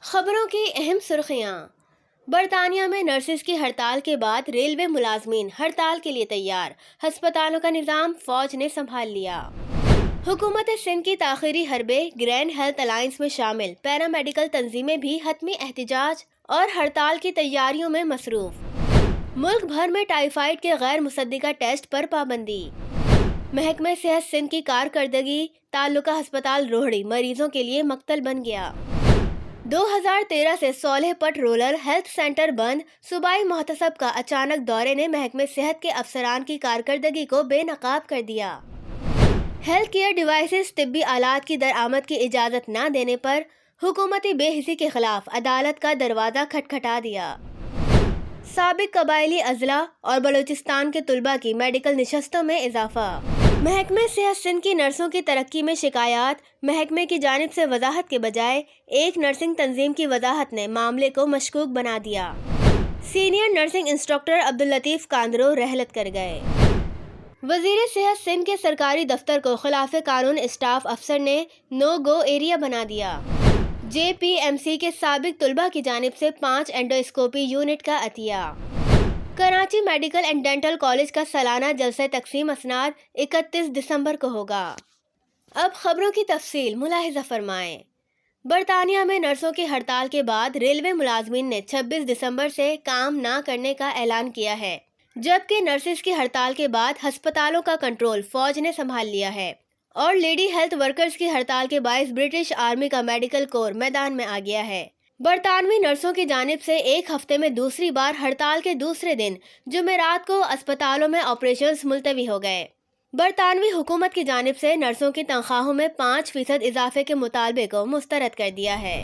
خبروں کی اہم سرخیاں۔ برطانیہ میں نرسز کی ہڑتال کے بعد ریلوے ملازمین ہڑتال کے لیے تیار، ہسپتالوں کا نظام فوج نے سنبھال لیا۔ حکومت سندھ کی تاخیری حربے گرینڈ ہیلتھ الائنس میں شامل پیرامیڈیکل تنظیمیں بھی حتمی احتجاج اور ہڑتال کی تیاریوں میں مصروف۔ ملک بھر میں ٹائیفائیڈ کے غیر مصدقہ ٹیسٹ پر پابندی۔ محکمہ صحت سندھ کی کارکردگی تعلقہ ہسپتال روہڑی مریضوں کے لیے مقتل بن گیا۔ 2013 سے سولہ پٹ رورل ہیلتھ سینٹر بند۔ صوبائی محتسب کا اچانک دورے نے محکمہ صحت کے افسران کی کارکردگی کو بے نقاب کر دیا۔ ہیلتھ کیئر ڈیوائسز طبی آلات کی درآمد کی اجازت نہ دینے پر حکومتی بے حسی کے خلاف عدالت کا دروازہ کھٹکھٹا دیا۔ سابق قبائلی اضلاع اور بلوچستان کے طلباء کی میڈیکل نشستوں میں اضافہ۔ محکمہ صحت سندھ کی نرسوں کی ترقی میں شکایات۔ محکمے کی جانب سے وضاحت کے بجائے ایک نرسنگ تنظیم کی وضاحت نے معاملے کو مشکوک بنا دیا۔ Senior nursing instructor Abdul Latif Kandro رحلت کر گئے۔ وزیر صحت سندھ کے سرکاری دفتر کو خلاف قانون اسٹاف افسر نے نو گو ایریا بنا دیا۔ جے پی ایم سی کے سابق طلباء کی جانب سے 5 اینڈوسکوپی یونٹ کا عطیہ۔ Karachi medical and dental college کا سالانہ جلسہ تقسیم اسناد 31 دسمبر کو ہوگا۔ اب خبروں کی تفصیل ملاحظہ فرمائیں۔ برطانیہ میں نرسوں کی ہڑتال کے بعد ریلوے ملازمین نے 26 دسمبر سے کام نہ کرنے کا اعلان کیا ہے، جبکہ نرسز کی ہڑتال کے بعد ہسپتالوں کا کنٹرول فوج نے سنبھال لیا ہے اور لیڈی ہیلتھ ورکرز کی ہڑتال کے باعث برٹش آرمی کا میڈیکل کور میدان میں آ گیا ہے۔ برطانوی نرسوں کی جانب سے ایک ہفتے میں دوسری بار ہڑتال کے دوسرے دن جمعرات کو اسپتالوں میں آپریشنز ملتوی ہو گئے۔ برطانوی حکومت کی جانب سے نرسوں کی تنخواہوں میں 5% اضافے کے مطالبے کو مسترد کر دیا ہے۔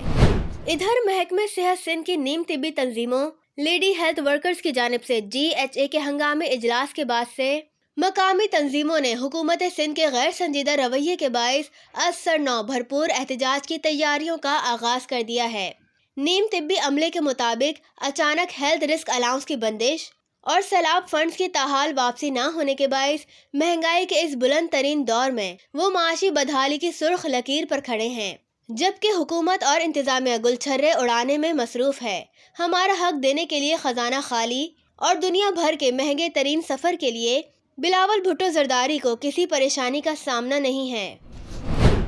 ادھر محکمہ صحت سندھ کی نیم طبی تنظیموں لیڈی ہیلتھ ورکرز کی جانب سے جی ایچ اے کے ہنگامی اجلاس کے بعد سے مقامی تنظیموں نے حکومت سندھ کے غیر سنجیدہ رویے کے باعث از سر نو بھرپور احتجاج کی تیاریوں کا آغاز کر دیا ہے۔ نیم طبی عملے کے مطابق اچانک ہیلتھ رسک الاؤنس کی بندش اور سیلاب فنڈز کی تاحال واپسی نہ ہونے کے باعث مہنگائی کے اس بلند ترین دور میں وہ معاشی بدحالی کی سرخ لکیر پر کھڑے ہیں، جبکہ حکومت اور انتظامیہ گلچھرے اڑانے میں مصروف ہے۔ ہمارا حق دینے کے لیے خزانہ خالی اور دنیا بھر کے مہنگے ترین سفر کے لیے بلاول بھٹو زرداری کو کسی پریشانی کا سامنا نہیں ہے۔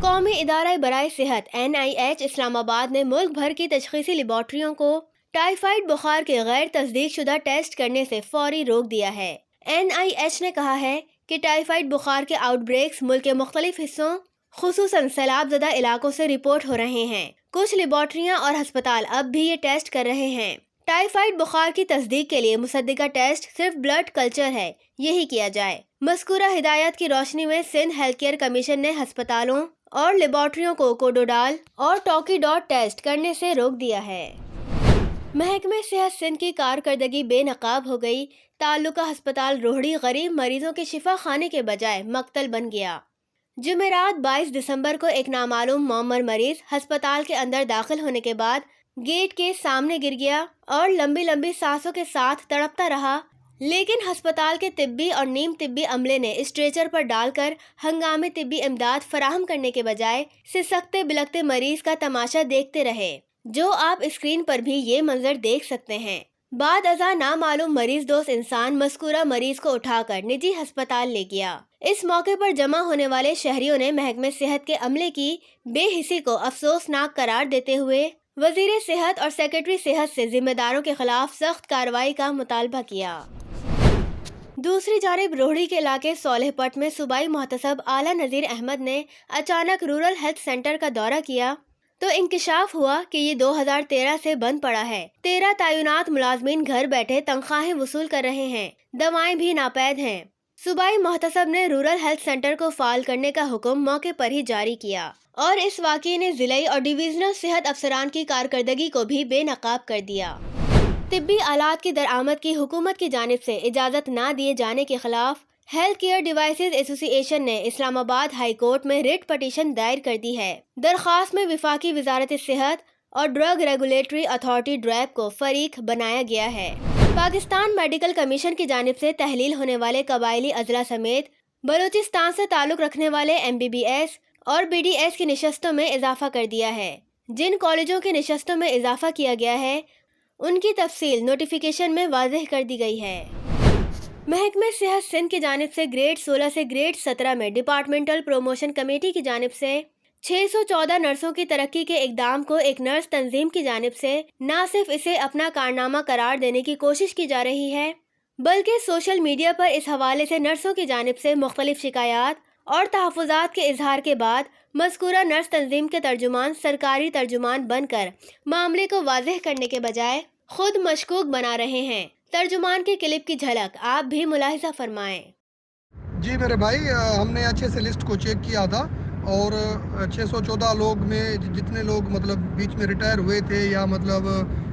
قومی ادارہ برائے صحت NIH اسلام آباد نے ملک بھر کی تشخیصی لیبارٹریوں کو ٹائیفائیڈ بخار کے غیر تصدیق شدہ ٹیسٹ کرنے سے فوری روک دیا ہے۔ NIH نے کہا ہے کہ ٹائیفائیڈ بخار کے آؤٹ بریکس ملک کے مختلف حصوں خصوصاً سیلاب زدہ علاقوں سے رپورٹ ہو رہے ہیں۔ کچھ لیبارٹریاں اور ہسپتال اب بھی یہ ٹیسٹ کر رہے ہیں۔ ٹائیفائیڈ بخار کی تصدیق کے لیے مصدقہ ٹیسٹ صرف بلڈ کلچر ہے، یہی کیا جائے۔ مذکورہ ہدایات کی روشنی میں سندھ ہیلتھ کیئر کمیشن نے ہسپتالوں اور لیبارٹریوں کو کوڈوڈال اور ٹوکی-ڈاٹ ٹیسٹ کرنے سے روک دیا ہے۔ محکمہ صحت سندھ کی کارکردگی بے نقاب ہو گئی۔ تعلقہ ہسپتال روہڑی غریب مریضوں کے شفا خانے کے بجائے مقتل بن گیا۔ جمعرات 22 دسمبر کو ایک نامعلوم معمر مریض ہسپتال کے اندر داخل ہونے کے بعد گیٹ کے سامنے گر گیا اور لمبی لمبی سانسوں کے ساتھ تڑپتا رہا، لیکن ہسپتال کے طبی اور نیم طبی عملے نے اسٹریچر پر ڈال کر ہنگامی طبی امداد فراہم کرنے کے بجائے سسکتے بلکتے مریض کا تماشا دیکھتے رہے، جو آپ اسکرین پر بھی یہ منظر دیکھ سکتے ہیں۔ بعد ازاں نامعلوم مریض دوست انسان مذکورہ مریض کو اٹھا کر نجی ہسپتال لے گیا۔ اس موقع پر جمع ہونے والے شہریوں نے محکمہ صحت کے عملے کی بے حسی کو افسوسناک قرار دیتے ہوئے وزیر صحت اور سیکرٹری صحت سے ذمہ داروں کے خلاف سخت کارروائی کا مطالبہ کیا۔ دوسری جانب روہڑی کے علاقے سولہ پٹ میں صوبائی محتسب اعلیٰ نذیر احمد نے اچانک رورل ہیلتھ سینٹر کا دورہ کیا تو انکشاف ہوا کہ یہ 2013 سے بند پڑا ہے۔ 13 تعینات ملازمین گھر بیٹھے تنخواہیں وصول کر رہے ہیں، دوائیں بھی ناپید ہیں۔ صوبائی محتسب نے رورل ہیلتھ سینٹر کو فعال کرنے کا حکم موقع پر ہی جاری کیا اور اس واقعے نے ضلعی اور ڈویژنل صحت افسران کی کارکردگی کو بھی بے نقاب کر دیا۔ طبی آلات کی درآمد کی حکومت کی جانب سے اجازت نہ دیے جانے کے خلاف ہیلتھ کیئر ڈیوائسز ایسوسی ایشن نے اسلام آباد ہائی کورٹ میں ریٹ پٹیشن دائر کر دی ہے۔ درخواست میں وفاقی وزارت صحت اور ڈرگ ریگولیٹری اتھارٹی ڈریپ کو فریق بنایا گیا ہے۔ پاکستان میڈیکل کمیشن کی جانب سے تحلیل ہونے والے قبائلی اضلاع سمیت بلوچستان سے تعلق رکھنے والے MBBS اور BDS کی نشستوں میں اضافہ کر دیا ہے۔ جن کالجوں کی نشستوں میں اضافہ کیا گیا ہے ان کی تفصیل نوٹیفیکیشن میں واضح کر دی گئی ہے۔ محکمہ صحت سندھ کی جانب سے گریڈ 16 سے گریڈ 17 میں ڈپارٹمنٹل پروموشن کمیٹی کی جانب سے 614 نرسوں کی ترقی کے اقدام کو ایک نرس تنظیم کی جانب سے نہ صرف اسے اپنا کارنامہ قرار دینے کی کوشش کی جا رہی ہے بلکہ سوشل میڈیا پر اس حوالے سے نرسوں کی جانب سے مختلف شکایات اور تحفظات کے اظہار کے بعد مذکورہ نرس تنظیم کے ترجمان سرکاری ترجمان بن کر معاملے کو واضح کرنے کے بجائے خود مشکوک بنا رہے ہیں۔ ترجمان کے کلپ کی جھلک آپ بھی ملاحظہ فرمائیں۔ جی میرے بھائی، ہم نے اچھے سے لسٹ کو چیک کیا تھا اور 614 لوگ میں جتنے لوگ مطلب بیچ میں ریٹائر ہوئے تھے یا مطلب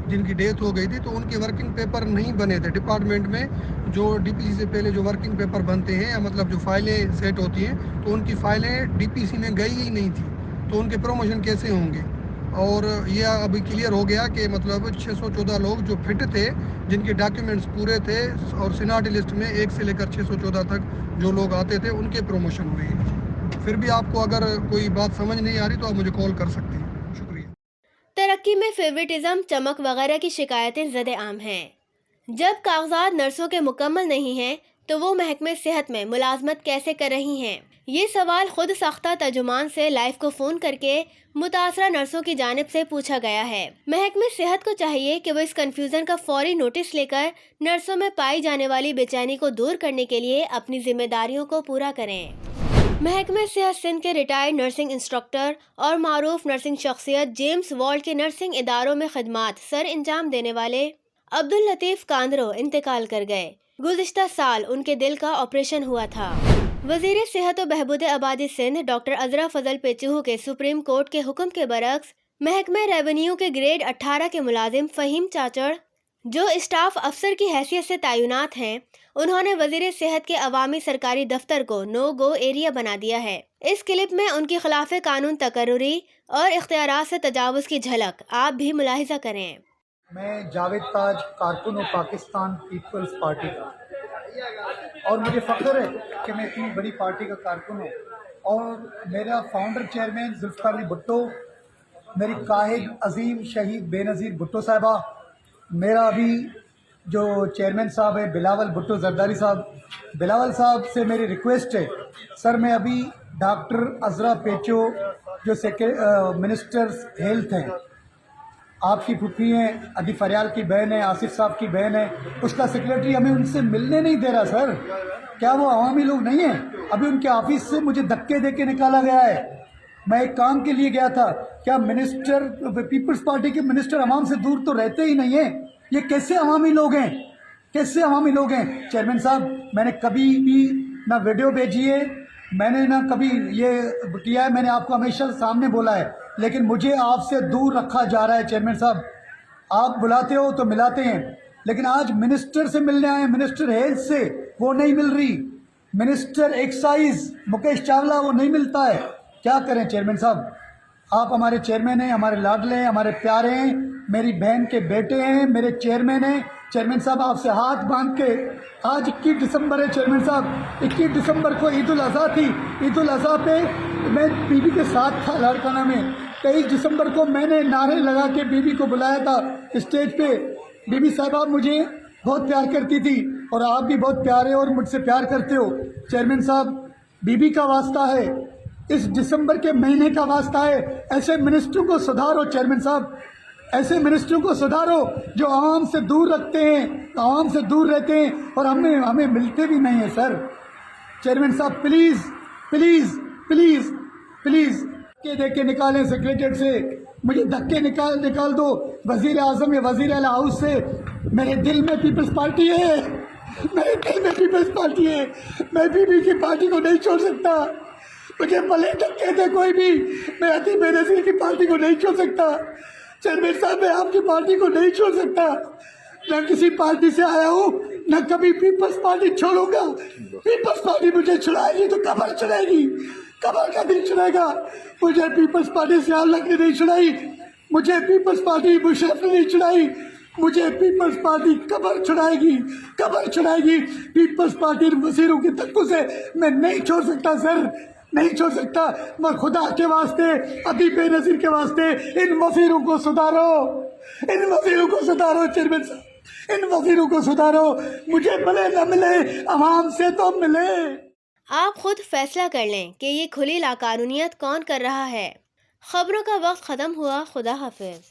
جن کی ڈیتھ ہو گئی تھی تو ان کے ورکنگ پیپر نہیں بنے تھے ڈپارٹمنٹ میں۔ جو ڈی پی سی سے پہلے جو ورکنگ پیپر بنتے ہیں یا مطلب جو فائلیں سیٹ ہوتی ہیں تو ان کی فائلیں ڈی پی سی میں گئی ہی نہیں تھی، تو ان کے پروموشن کیسے ہوں گے؟ اور یہ ابھی کلیئر ہو گیا کہ مطلب 614 لوگ جو فٹ تھے، جن کے ڈاکیومنٹس پورے تھے اور سیناٹی لسٹ میں 1 سے لے کر 614 تک جو لوگ آتے تھے ان کے پروموشن ہوئے ہیں۔ پھر بھی آپ کو اگر کوئی بات سمجھ نہیں آ رہی تو آپ مجھے کال کر سکتے ہیں۔ شکریہ۔ ترقی میں فیوریٹزم، چمک وغیرہ کی شکایتیں زد عام ہیں۔ جب کاغذات نرسوں کے مکمل نہیں ہیں تو وہ محکمہ صحت میں ملازمت کیسے کر رہی ہیں؟ یہ سوال خود ساختہ ترجمان سے لائیو کو فون کر کے متاثرہ نرسوں کی جانب سے پوچھا گیا ہے۔ محکمہ صحت کو چاہیے کہ وہ اس کنفیوژن کا فوری نوٹس لے کر نرسوں میں پائی جانے والی بے چینی کو دور کرنے کے لیے اپنی ذمہ داریوں کو پورا کریں۔ محکمہ صحت سندھ کے ریٹائرڈ نرسنگ انسٹرکٹر اور معروف نرسنگ شخصیت جیمز والٹ کے نرسنگ اداروں میں خدمات سر انجام دینے والے عبداللطیف کاندرو انتقال کر گئے۔ گزشتہ سال ان کے دل کا آپریشن ہوا تھا۔ وزیر صحت و بہبود آبادی سندھ ڈاکٹر عذرا فضل پیچوہو کے سپریم کورٹ کے حکم کے برعکس محکمہ ریونیو کے گریڈ 18 کے ملازم فہیم چاچڑ جو اسٹاف افسر کی حیثیت سے تعینات ہیں، انہوں نے وزیر صحت کے عوامی سرکاری دفتر کو نو گو ایریا بنا دیا ہے۔ اس کلپ میں ان کی خلاف قانون تقرری اور اختیارات سے تجاوز کی جھلک آپ بھی ملاحظہ کریں۔ میں جاوید تاج، کارکن ہوں پاکستان پیپلز پارٹی کا، اور مجھے فخر ہے کہ میں اتنی بڑی پارٹی کا کارکن ہوں، اور میرا فاؤنڈر چیئرمین ذوالفقار علی بھٹو، میری قائد عظیم شہید بے نظیر بھٹو صاحبہ، میرا ابھی جو چیئرمین صاحب ہے بلاول بھٹو زرداری صاحب، بلاول صاحب سے میری ریکویسٹ ہے سر، میں ابھی ڈاکٹر عذرا پیچو جو منسٹر ہیلتھ ہیں، آپ کی پھپھی ہیں، ادی فریال کی بہن ہے، آصف صاحب کی بہن ہے، اس کا سیکریٹری ہمیں ان سے ملنے نہیں دے رہا سر۔ کیا وہ عوامی لوگ نہیں ہیں؟ ابھی ان کے آفس سے مجھے دھکے دے کے نکالا گیا ہے۔ میں ایک کام کے لیے گیا تھا۔ کیا منسٹر پیپلز پارٹی کے منسٹر عوام سے دور تو رہتے ہی نہیں ہیں؟ یہ کیسے عوامی لوگ ہیں؟ کیسے عوامی لوگ ہیں؟ چیئرمین صاحب، میں نے کبھی بھی نہ ویڈیو بھیجی ہے، میں نے نہ کبھی یہ کیا ہے، میں نے آپ کو ہمیشہ سامنے بولا ہے، لیکن مجھے آپ سے دور رکھا جا رہا ہے۔ چیئرمین صاحب، آپ بلاتے ہو تو ملاتے ہیں، لیکن آج منسٹر سے ملنے آئے، منسٹر ہیلتھ سے، وہ نہیں مل رہی۔ منسٹر ایکسائز مکیش چاولہ، وہ نہیں ملتا ہے۔ کیا کریں چیئرمین صاحب؟ آپ ہمارے چیئرمین ہیں، ہمارے لاڈلے ہیں، ہمارے پیارے ہیں، میری بہن کے بیٹے ہیں، میرے چیئرمین ہیں۔ چیئرمین صاحب، آپ سے ہاتھ باندھ کے، آج 21 دسمبر ہے چیئرمین صاحب، 21 دسمبر کو عید الاضحیٰ تھی۔ عید الاضحیٰ پہ میں بیوی کے ساتھ تھا لاڑکانہ میں۔ 23 دسمبر کو میں نے نعرے لگا کے بیوی کو بلایا تھا اسٹیج پہ۔ بیوی صاحبہ مجھے بہت پیار کرتی تھی، اور آپ بھی بہت پیارے اور مجھ سے پیار کرتے ہو۔ چیئرمین صاحب، بیوی کا واسطہ ہے، اس دسمبر کے مہینے کا واسطہ ہے، ایسے منسٹروں کو سدھارو چیئرمین صاحب، ایسے منسٹروں کو سدھارو جو عوام سے دور رکھتے ہیں، عوام سے دور رہتے ہیں، اور ہمیں ملتے بھی نہیں ہیں سر۔ چیئرمین صاحب، پلیز پلیز پلیز پلیز دے کے نکالیں سیکریٹریٹ سے، مجھے دھکے نکال دو وزیر اعظم یا وزیر اعلیٰ ہاؤس سے۔ میرے دل میں پیپلز پارٹی ہے، میرے دل میں پیپلز پارٹی ہے، میں بی بی کی پارٹی کو نہیں چھوڑ سکتا۔ مجھے بھلے دھکے دے کوئی بھی، میں عطیہ بے نظیر کی پارٹی کو نہیں چھوڑ سکتا۔ چیئرمین صاحب، میں آپ کی پارٹی کو نہیں چھوڑ سکتا، نہ کسی پارٹی سے آیا ہوں، نہ کبھی پیپلز پارٹی چھوڑوں گا۔ پیپلز پارٹی مجھے چھڑائے گی تو قبر چھڑائے گی، قبر کا دن چھڑائے گا۔ مجھے پیپلز پارٹی سے الگ نے نہیں چھڑائی، مجھے پیپلز پارٹی مشرف نے نہیں چھڑائی، مجھے پیپلز پارٹی قبر چھڑائے گی، قبر چھڑائے گی۔ پیپلز پارٹی وزیروں کے دھکوں سے میں نہیں چھوڑ سکتا سر، نہیں چھوڑ سکتا. میں خدا کے واسطے، ابھی بے نظیر کے واسطے ان وزیروں کو سدھارو، ان وزیروں کو سدھارو چیئرمین صاحب، ان وزیروں کو سدھارو. مجھے ملے نہ ملے، عوام سے تو ملے. آپ خود فیصلہ کر لیں کہ یہ کھلی لاقانونیت کون کر رہا ہے. خبروں کا وقت ختم ہوا. خدا حافظ.